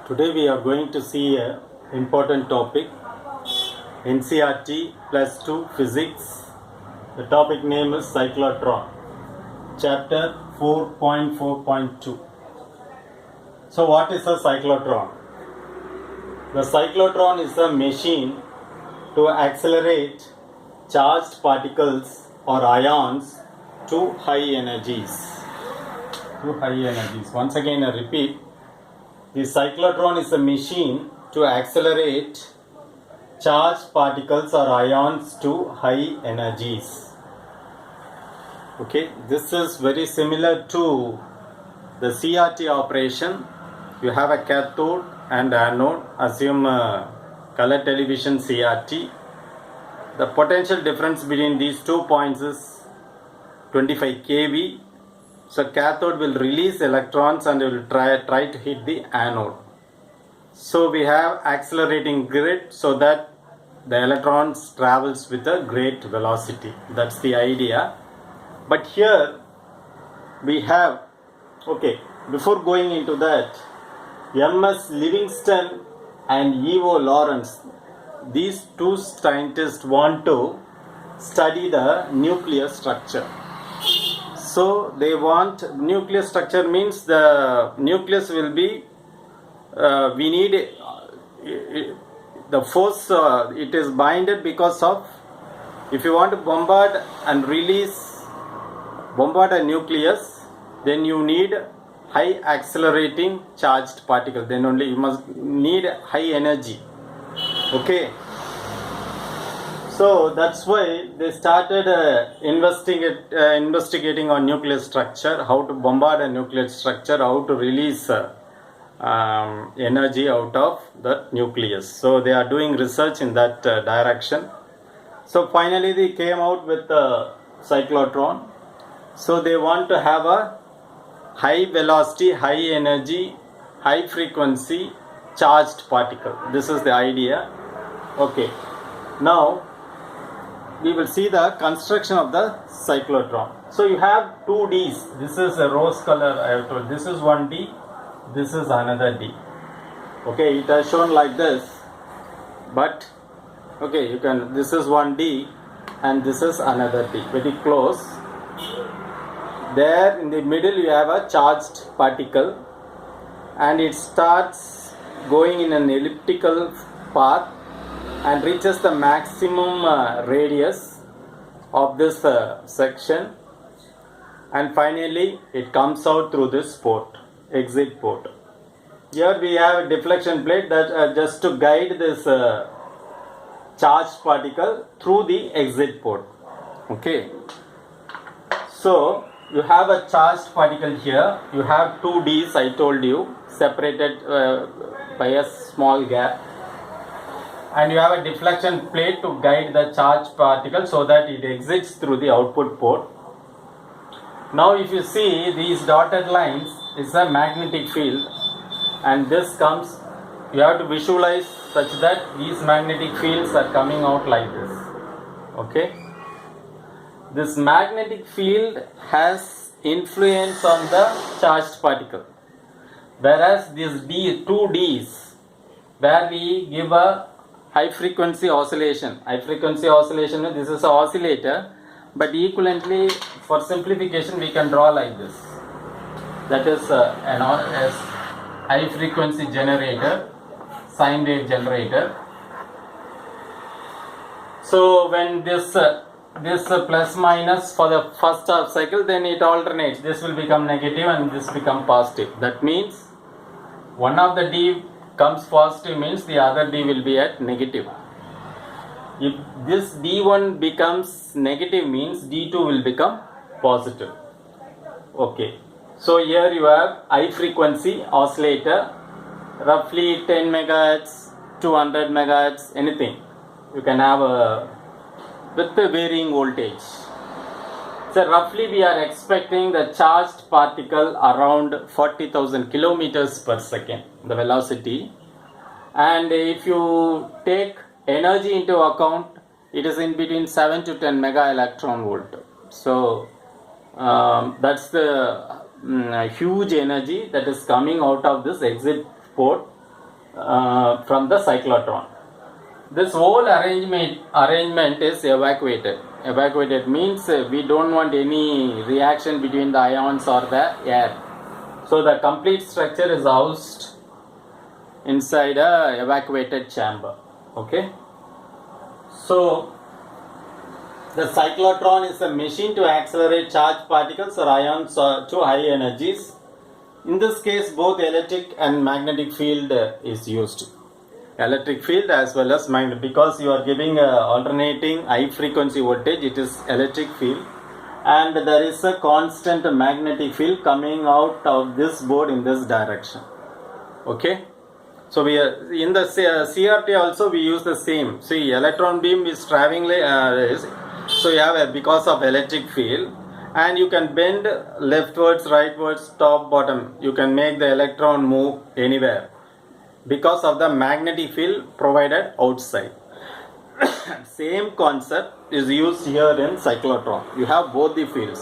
Today we are going to see an important topic, NCERT plus 2 Physics. The topic name is Cyclotron, chapter 4.4.2. So what is a cyclotron? The cyclotron is a machine to accelerate charged particles or ions to high energies. Once again I repeat, the cyclotron is a machine to accelerate charged particles or ions to high energies. Okay, this is very similar to the CRT operation. You have a cathode and anode. Assume color television CRT. The potential difference between these 2 points is 25 kV. So cathode will release electrons and will try to hit the anode. So we have accelerating grid so that the electrons travels with a great velocity. That's the idea. But here we have, okay, before going into that, M.S. Livingston and E.O. Lawrence, these two scientists want to study the nuclear structure. So they want nuclear structure means the nucleus will be, we need the force, it is binded because of, if you want to bombard a nucleus, then you need high accelerating charged particle, then only you must need high energy. Okay, so that's why they started investigating on nuclear structure, how to bombard a nuclear structure, how to release energy out of the nucleus. So they are doing research in that direction. So finally they came out with the cyclotron. So they want to have a high velocity, high energy, high frequency charged particle. This is the idea. Okay, now we will see the construction of the cyclotron. So you have two D's. This is a rose color I have told. This is one D, this is another D. Okay, it has shown like this, but okay, you can, this is one D and this is another D, very close. There in the middle you have a charged particle and it starts going in an elliptical path and reaches the maximum radius of this section, and finally it comes out through this port, exit port. Here we have a deflection plate that just to guide this charged particle through the exit port. Okay, so you have a charged particle here, you have two D's I told you, separated by a small gap, and you have a deflection plate to guide the charged particle so that it exits through the output port. Now if you see these dotted lines is a magnetic field, and this comes, you have to visualize such that these magnetic fields are coming out like this. Okay, this magnetic field has influence on the charged particle, whereas these two D's where we give a high frequency oscillation, this is an oscillator, but equivalently for simplification we can draw like this, that is an high frequency generator, sine wave generator. So when this plus minus for the first half cycle, then it alternates, this will become negative and this become positive. That means one of the D comes positive means the other D will be at negative. If this D1 becomes negative means D2 will become positive. Okay, so here you have high frequency oscillator, roughly 10 megahertz, 200 megahertz, anything you can have with the varying voltage. So roughly we are expecting the charged particle around 40,000 kilometers per second, the velocity, and if you take energy into account, it is in between 7 to 10 mega electron volt. So that's the huge energy that is coming out of this exit port from the cyclotron. This whole arrangement is evacuated. Evacuated means we don't want any reaction between the ions or the air. So the complete structure is housed inside a evacuated chamber. Okay. So the cyclotron is a machine to accelerate charged particles or ions to high energies. In this case, both electric and magnetic field is used. Electric field as well as magnetic, because you are giving alternating high frequency voltage, it is electric field, and there is a constant magnetic field coming out of this board in this direction. Okay. So we are in the CRT also we use the same. See, electron beam is traveling so you have a, because of electric field, and you can bend leftwards, rightwards, top, bottom. You can make the electron move anywhere because of the magnetic field provided outside. Same concept is used here in cyclotron. You have both the fields.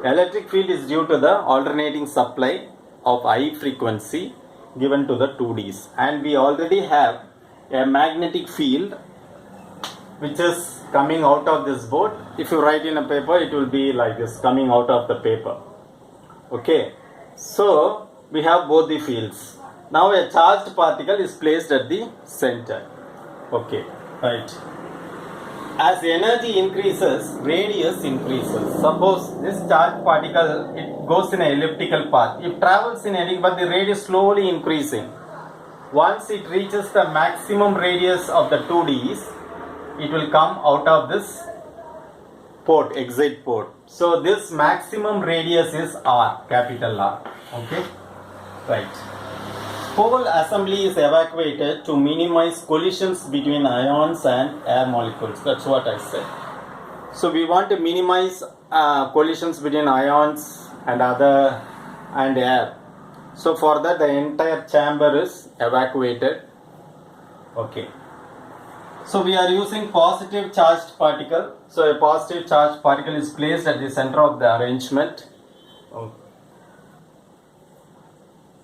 Electric field is due to the alternating supply of high frequency given to the 2Ds, and we already have a magnetic field which is coming out of this board. If you write in a paper, it will be like this, coming out of the paper. Okay, so we have both the fields. Now a charged particle is placed at the center. Okay, right. As energy increases, radius increases. Suppose this charged particle, it goes in an elliptical path. It travels in elliptical, but the radius slowly increasing. Once it reaches the maximum radius of the 2Ds, it will come out of this port, exit port. So this maximum radius is R, capital R. Okay, right. Whole assembly is evacuated to minimize collisions between ions and air molecules. That's what I said. So we want to minimize collisions between ions and air. So for that, the entire chamber is evacuated. Okay. So we are using positive charged particle. So a positive charged particle is placed at the center of the arrangement.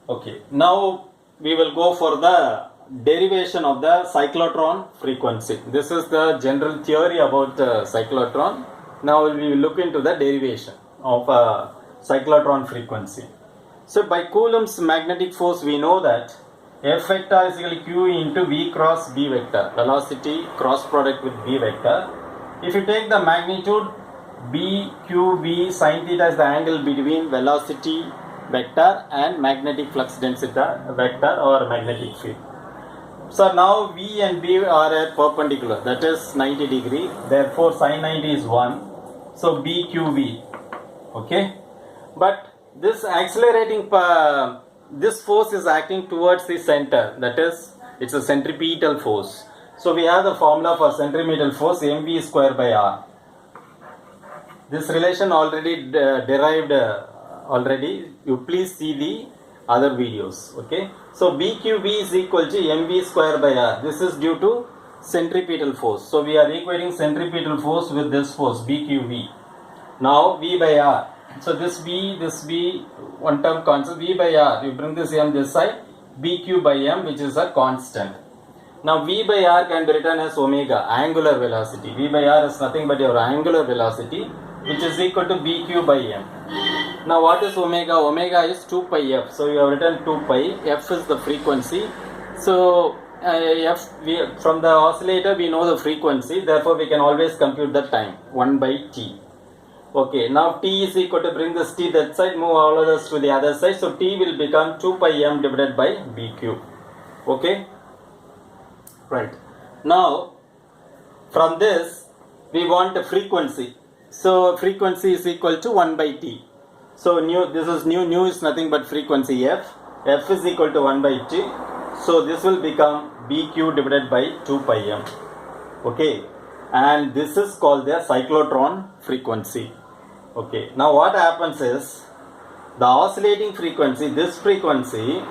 Okay. Now we will go for the derivation of the cyclotron frequency. This is the general theory about cyclotron. Now we will look into the derivation of cyclotron frequency. So by Coulomb's magnetic force, we know that F vector is equal to Q into V cross B vector, velocity cross product with B vector. If you take the magnitude B, Q, V, sin theta is the angle between velocity vector and magnetic flux density vector or magnetic field. So now V and B are at perpendicular, that is 90 degree. Therefore sin 90 is 1. So BQV. Okay. But this accelerating this force is acting towards the center, that is, it's a centripetal force. So we have the formula for centripetal force, mv square by r. This relation already derived already. You please see the other videos. Okay. So BQV is equal to mv square by r. This is due to centripetal force. So we are equating centripetal force with this force BQV. Now V by r. So this B, one term constant, V by R, you bring this M this side, BQ by M, which is a constant. Now V by R can be written as omega, angular velocity. V by R is nothing but your angular velocity, which is equal to BQ by M. Now what is omega? Omega is 2 pi F. So you have written 2 pi, F is the frequency. So from the oscillator we know the frequency, therefore we can always compute the time, 1 by T. Okay, now T is equal to, bring this T that side, move all of this to the other side. So T will become 2 pi M divided by BQ. Okay, right. Now from this we want a frequency. So frequency is equal to 1 by T. So this is nu is nothing but frequency F. F is equal to 1 by T. So this will become BQ divided by 2 pi M. Okay, and this is called the cyclotron frequency. Okay, now what happens is, the oscillating frequency, this frequency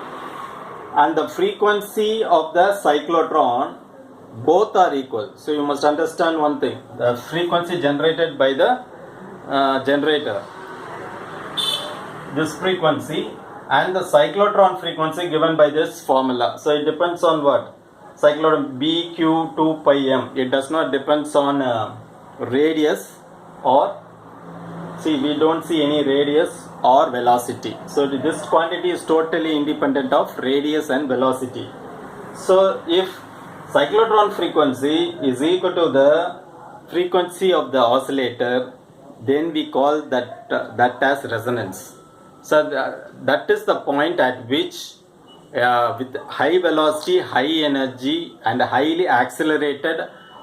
and the frequency of the cyclotron, both are equal. So you must understand one thing, the frequency generated by the generator, this frequency, and the cyclotron frequency given by this formula. So it depends on what? Cyclotron BQ2 pi m. It does not depends on radius or, see, we don't see any radius or velocity. So this quantity is totally independent of radius and velocity. So if cyclotron frequency is equal to the frequency of the oscillator, then we call that as resonance. So that is the point at which with high velocity, high energy and highly accelerated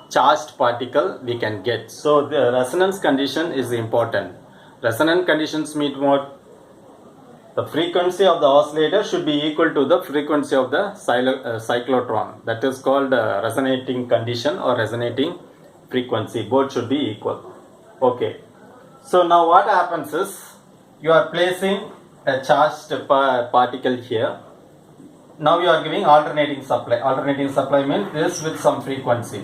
charged particle we can get. So the resonance condition is important. Resonance conditions mean what? The frequency of the oscillator should be equal to the frequency of the cyclotron. That is called resonating condition or resonating frequency. Both should be equal. Okay. So now what happens is, you are placing a charged particle here. Now you are giving alternating supply. Alternating supply means this with some frequency.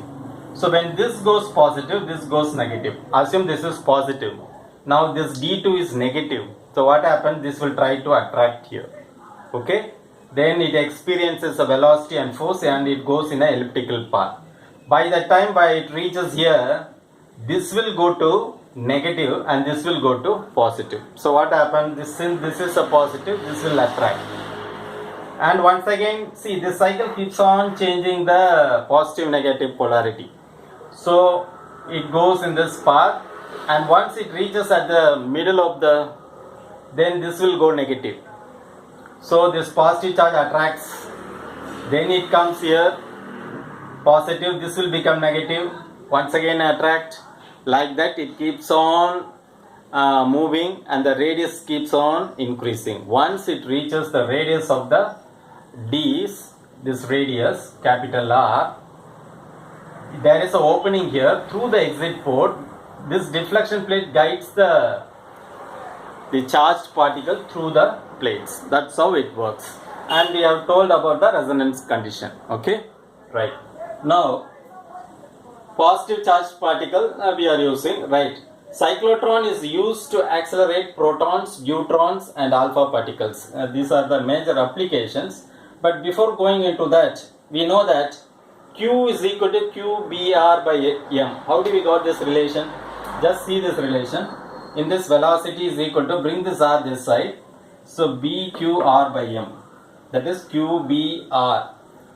So when this goes positive, this goes negative. Assume this is positive. Now this D2 is negative. So what happens? This will try to attract here. Okay. Then it experiences a velocity and force and it goes in an elliptical path. By the time it reaches here, this will go to negative and this will go to positive. So what happens? Since this is a positive, this will attract. And once again, see, this cycle keeps on changing the positive negative polarity. So it goes in this path, and once it reaches at the middle of the, then this will go negative. So this positive charge attracts, then it comes here positive, this will become negative, once again attract. Like that it keeps on moving and the radius keeps on increasing. Once it reaches the radius of the D's, this radius capital R, there is an opening here through the exit port. This deflection plate guides the charged particle through the plates. That's how it works. And we have told about the resonance condition. Okay, right. Now positive charged particle we are using, right. Cyclotron is used to accelerate protons, neutrons and alpha particles. These are the major applications. But before going into that, we know that Q is equal to QBR by M. How do we got this relation? Just see this relation. In this, velocity is equal to, bring this R this side. So BQR by M. That is QBR.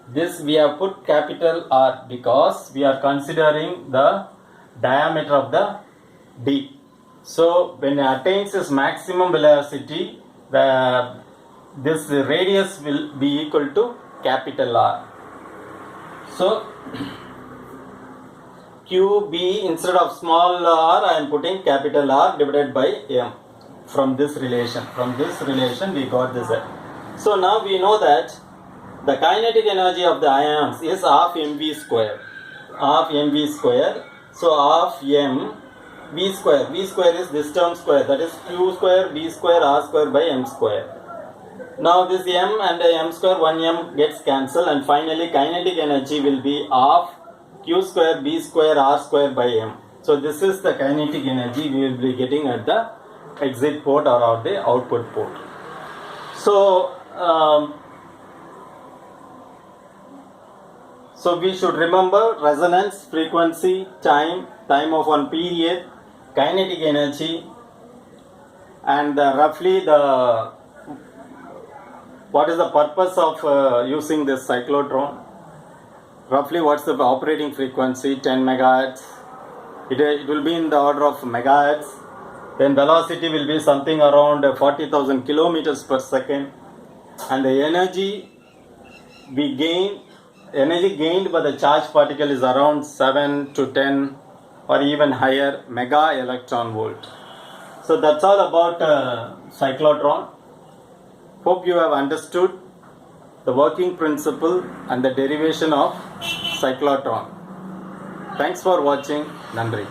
This we have put capital R because we are considering the diameter of the D. So when it attains its maximum velocity, this radius will be equal to capital R. So QB, instead of small r, I am putting capital R divided by M. From this relation we got this. So now we know that the kinetic energy of the ions is half mv square. Half mv square. So half m v square. V square is this term square. That is q square v square r square by m square. Now this m and m square, 1m gets cancelled, and finally kinetic energy will be half q square b square r square by m. So this is the kinetic energy we will be getting at the exit port or at the output port. So so we should remember resonance, frequency, time of one period, kinetic energy, and roughly what is the purpose of using this cyclotron. Roughly what's the operating frequency? 10 megahertz. It will be in the order of megahertz. Then velocity will be something around 40,000 kilometers per second. And the energy gained by the charged particle is around 7 to 10 or even higher mega electron volt. So that's all about cyclotron. Hope you have understood the working principle and the derivation of cyclotron. Thanks for watching. Nandri.